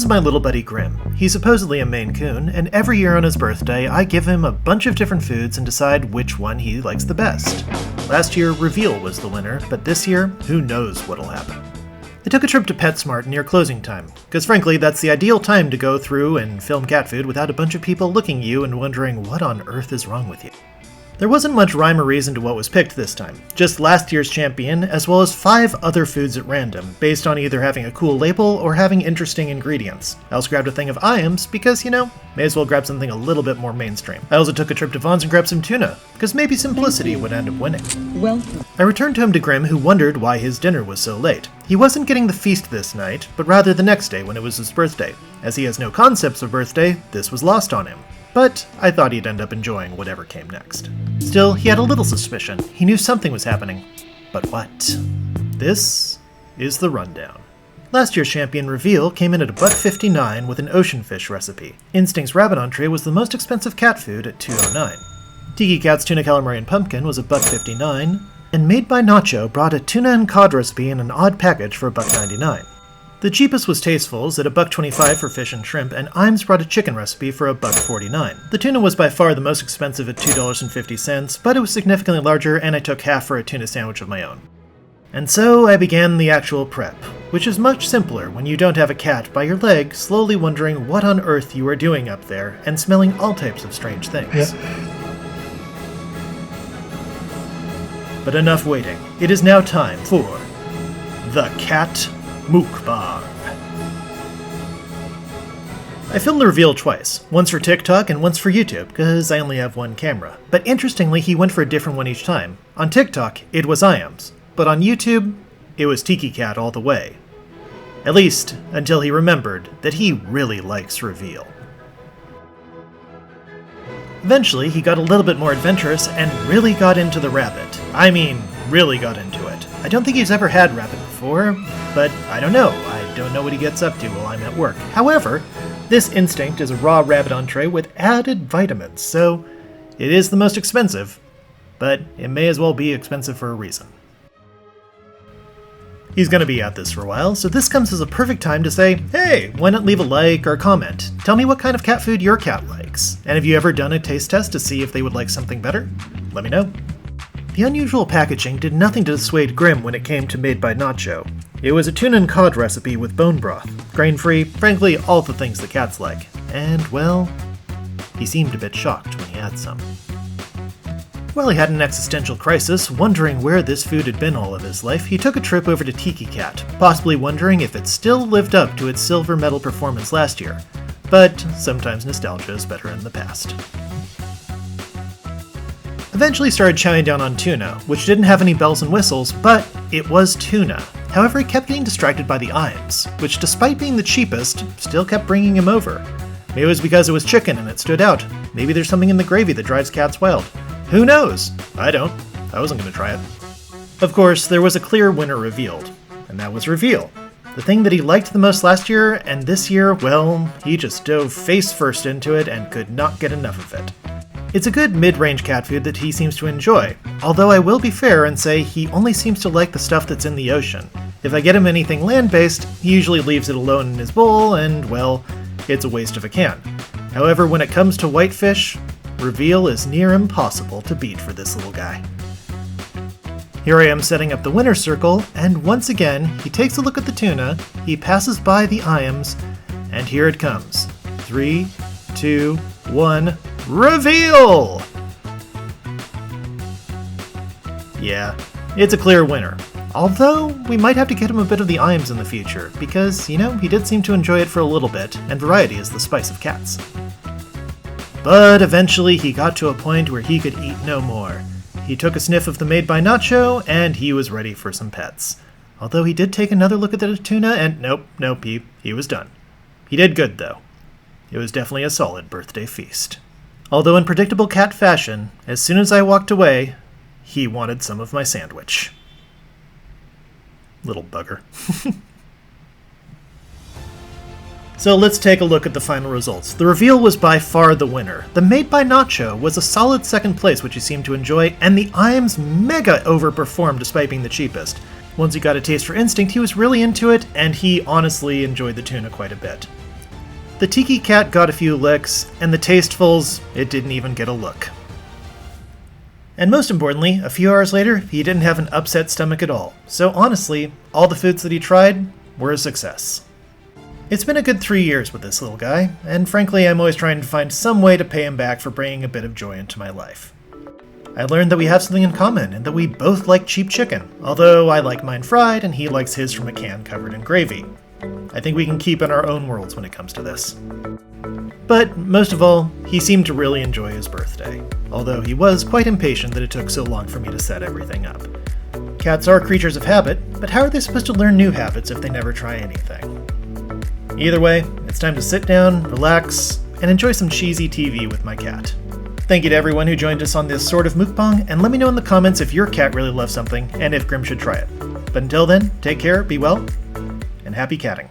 is my little buddy Grim. He's supposedly a Maine Coon, and every year on his birthday I give him a bunch of different foods and decide which one he likes the best. Last year, Reveal was the winner, but this year, who knows what'll happen. I took a trip to PetSmart near closing time, because frankly that's the ideal time to go through and film cat food without a bunch of people looking at you and wondering what on earth is wrong with you. There wasn't much rhyme or reason to what was picked this time, just last year's champion as well as 5 other foods at random, based on either having a cool label or having interesting ingredients. I also grabbed a thing of Iams because, may as well grab something a little bit more mainstream. I also took a trip to Vaughn's and grabbed some tuna, because maybe simplicity would end up winning. Welcome. I returned home to Grim, who wondered why his dinner was so late. He wasn't getting the feast this night, but rather the next day when it was his birthday. As he has no concepts of birthday, this was lost on him. But I thought he'd end up enjoying whatever came next. Still, he had a little suspicion. He knew something was happening. But what? This is the rundown. Last year's champion Reveal came in at $1.59 with an ocean fish recipe. Instinct's rabbit entree was the most expensive cat food at $2.09. Tiki Cat's tuna calamari and pumpkin was $1.59, and Made by Nacho brought a tuna and cod recipe in an odd package for $1.99. The cheapest was Tasteful's at $1.25 for fish and shrimp, and Iams brought a chicken recipe for $1.49. The tuna was by far the most expensive at $2.50, but it was significantly larger, and I took half for a tuna sandwich of my own. And so I began the actual prep, which is much simpler when you don't have a cat by your leg slowly wondering what on earth you are doing up there and smelling all types of strange things. But enough waiting. It is now time for the Cat Mukbang. I filmed the Reveal twice, once for TikTok and once for YouTube, because I only have one camera. But interestingly, he went for a different one each time. On TikTok, it was Iams, but on YouTube, it was Tiki Cat all the way. At least, until he remembered that he really likes Reveal. Eventually, he got a little bit more adventurous and really got into the rabbit. I mean, really got into it. I don't think he's ever had rabbit before, but I don't know. I don't know what he gets up to while I'm at work. However, this Instinct is a raw rabbit entree with added vitamins, so it is the most expensive, but it may as well be expensive for a reason. He's going to be at this for a while, so this comes as a perfect time to say, hey, why not leave a like or comment? Tell me what kind of cat food your cat likes. And have you ever done a taste test to see if they would like something better? Let me know. The unusual packaging did nothing to dissuade Grim when it came to Made by Nacho. It was a tuna and cod recipe with bone broth, grain-free, frankly all the things the cats like. And, well, he seemed a bit shocked when he had some. While he had an existential crisis, wondering where this food had been all of his life, he took a trip over to Tiki Cat, possibly wondering if it still lived up to its silver medal performance last year. But sometimes nostalgia is better in the past. Eventually started chowing down on tuna, which didn't have any bells and whistles, but it was tuna. However, he kept getting distracted by the Iams, which despite being the cheapest, still kept bringing him over. Maybe it was because it was chicken and it stood out. Maybe there's something in the gravy that drives cats wild. Who knows? I don't. I wasn't going to try it. Of course, there was a clear winner revealed, and that was Reveal. The thing that he liked the most last year, and this year, well, he just dove face first into it and could not get enough of it. It's a good mid-range cat food that he seems to enjoy, although I will be fair and say he only seems to like the stuff that's in the ocean. If I get him anything land-based, he usually leaves it alone in his bowl, and, well, it's a waste of a can. However, when it comes to whitefish, Reveal is near impossible to beat for this little guy. Here I am setting up the winner's circle, and once again, he takes a look at the tuna, he passes by the Iams, and here it comes. 3, 2, 1... Reveal! Yeah, it's a clear winner. Although, we might have to get him a bit of the Iams in the future, because, he did seem to enjoy it for a little bit, and variety is the spice of cats. But eventually he got to a point where he could eat no more. He took a sniff of the Made by Nacho, and he was ready for some pets. Although he did take another look at the tuna, and nope, he was done. He did good, though. It was definitely a solid birthday feast. Although in predictable cat fashion, as soon as I walked away, he wanted some of my sandwich. Little bugger. So let's take a look at the final results. The Reveal was by far the winner. The Made by Nacho was a solid second place, which he seemed to enjoy, and the Iams mega overperformed despite being the cheapest. Once he got a taste for instinct, he was really into it, and he honestly enjoyed the tuna quite a bit. The tiki cat got a few licks, and the tastefuls, it didn't even get a look. And most importantly, a few hours later, he didn't have an upset stomach at all. So honestly, all the foods that he tried were a success. It's been a good 3 years with this little guy, and frankly, I'm always trying to find some way to pay him back for bringing a bit of joy into my life. I learned that we have something in common, and that we both like cheap chicken, although I like mine fried and he likes his from a can covered in gravy. I think we can keep in our own worlds when it comes to this. But most of all, he seemed to really enjoy his birthday, although he was quite impatient that it took so long for me to set everything up. Cats are creatures of habit, but how are they supposed to learn new habits if they never try anything? Either way, it's time to sit down, relax, and enjoy some cheesy TV with my cat. Thank you to everyone who joined us on this sort of mukbang, and let me know in the comments if your cat really loves something and if Grim should try it. But until then, take care, be well, and happy catting.